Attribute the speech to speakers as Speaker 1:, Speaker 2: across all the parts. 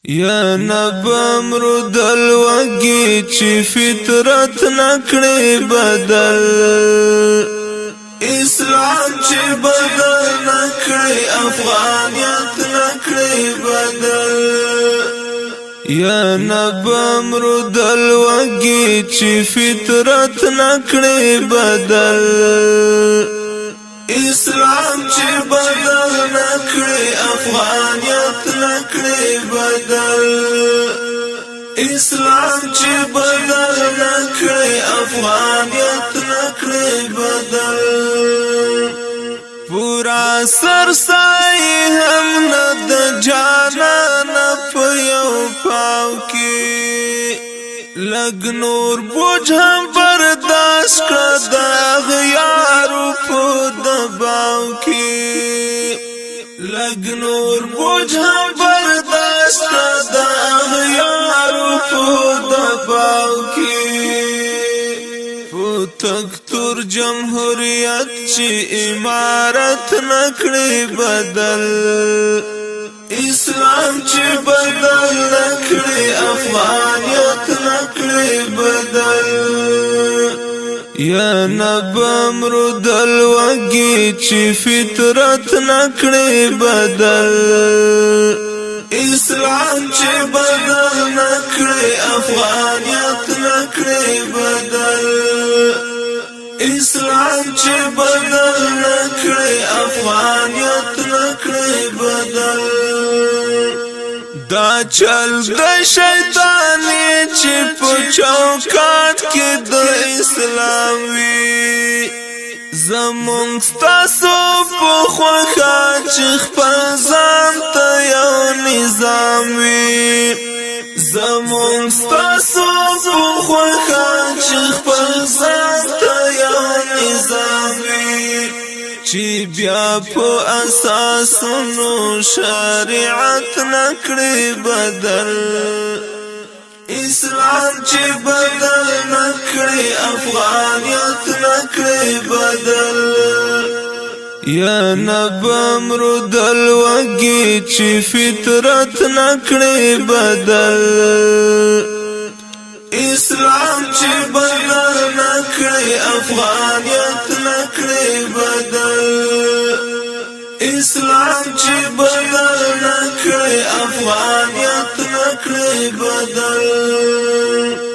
Speaker 1: یا نبمرود الوگی چی فطرت نکڑی بدل اسلام چی بدل نکڑی افغانیت نکڑی بدل یا نبمرود الوگی چی فطرت نکڑی بدل اسلام چی بدل نکڑی افغانیت نکڑی بدل اسلام چی بدل نکڑی افغانیت نکڑی بدل پورا سرسائی هم ند جانان پیو پاو کی لگ نور بوجھ هم برداشت کړه د غیارو په دباو کی لگ نور بوجھ هم برداشت کړه د غیارو په دباو کی تکتور جمهوریت چی امارت نکڑی بدل اسلام چی بدل نکڑی افغانیت نکڑی بدل یا نبمرود الوگی چی فطرت نکڑی بدل اسلام چی بدل نکڑی افغانیت نکڑی بدل اسلام چی بدل نکڑی افغانیت نکڑی بدل دا چل د شیطانی چی په چوکاټ کې د اسلام وی زمونږ ستاسو په خوښه چې خپل ځان ته یو نظام وي زمونږ ستاسو په خوښه چې خپل ځان ته یو نظام وي چې بیا په اساسونو شریعت نکړي بدل اسلام چې بدل نکړي افغانیت نکړي بدل یا نبمرود الوگی چی فطرت نکڑی بدل اسلام چی بدل نکڑی افغانیت نکڑی بدل اسلام چی بدل نکڑی افغانیت نکڑی بدل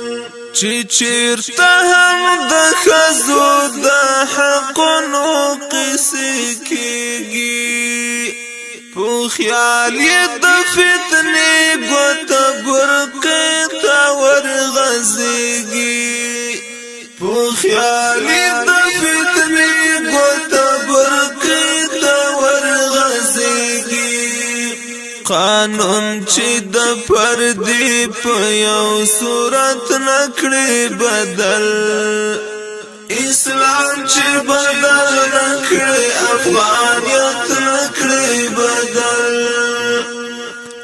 Speaker 1: چی چیرته هم د ښځو د حقونو قصې کېږي په خیال یې د فتنې ګوته برقې ته ورغځېږي په خیال یې د فتنې ګوته برقې ته ورغځېږي قانون چې د پردې په یو صورت نکړي بدل اسلام چې بدل نکړي افغانیت نکړي بدل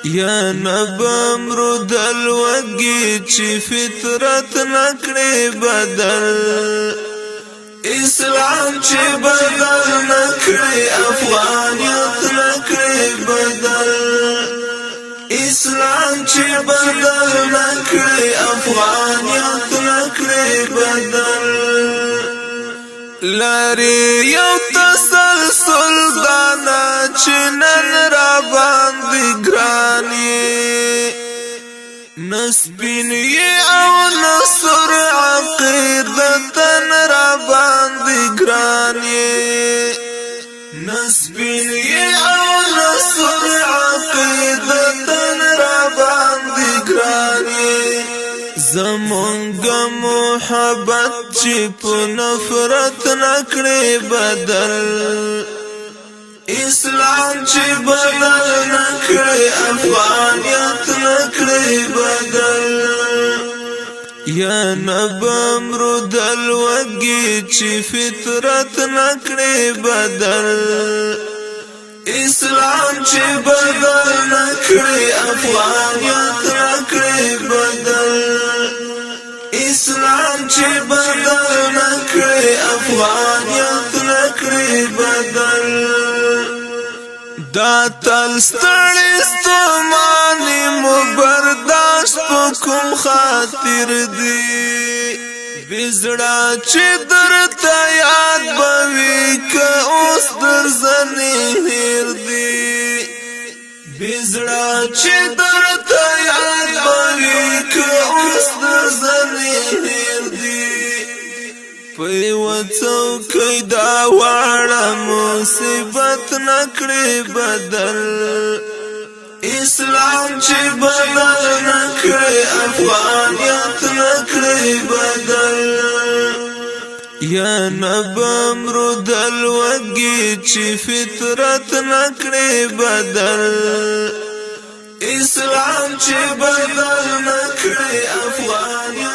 Speaker 1: یا نبمرود الوگی چې فطرت نکړي بدل اسلام چې بدل نکړي افغانیت نکړي بدل اسلام چې بدل نکړي افغانیت نکړي بدل لاري یو تسلسل دانا چې نن را باندې ګران یې نسبین یې او نصر عقیدتن را باندې ګران یې نسبین یې او نصر عقیدتن را باندې ګران یې زمونږ محبت چې په نفرت نکړي بدل اسلام چې بدل نکړي افغانیت نکړي بدل یا نبمرود الوگی چې فطرت نکړي بدل اسلام چې بدل نکړي افغانیت نکړي بدل اسلام چې بدل نکړي افغانیت نکړي بدل دا تل ستړي ستوماني کوم خاطر دی بزړه چې درته یاد بوي که اوس در زنې هیر دی بزړه چې درته یاد بوي که اوس در زنې هیر دی په یوه څوکۍ دا واړه مصیبت نکړې بدل اسلام چې بدل نکړې افغانیت نکړې بدل یا نبمرو دل وگی چی فطرت نکړې بدل اسلام چې بدل نکړې افغانیت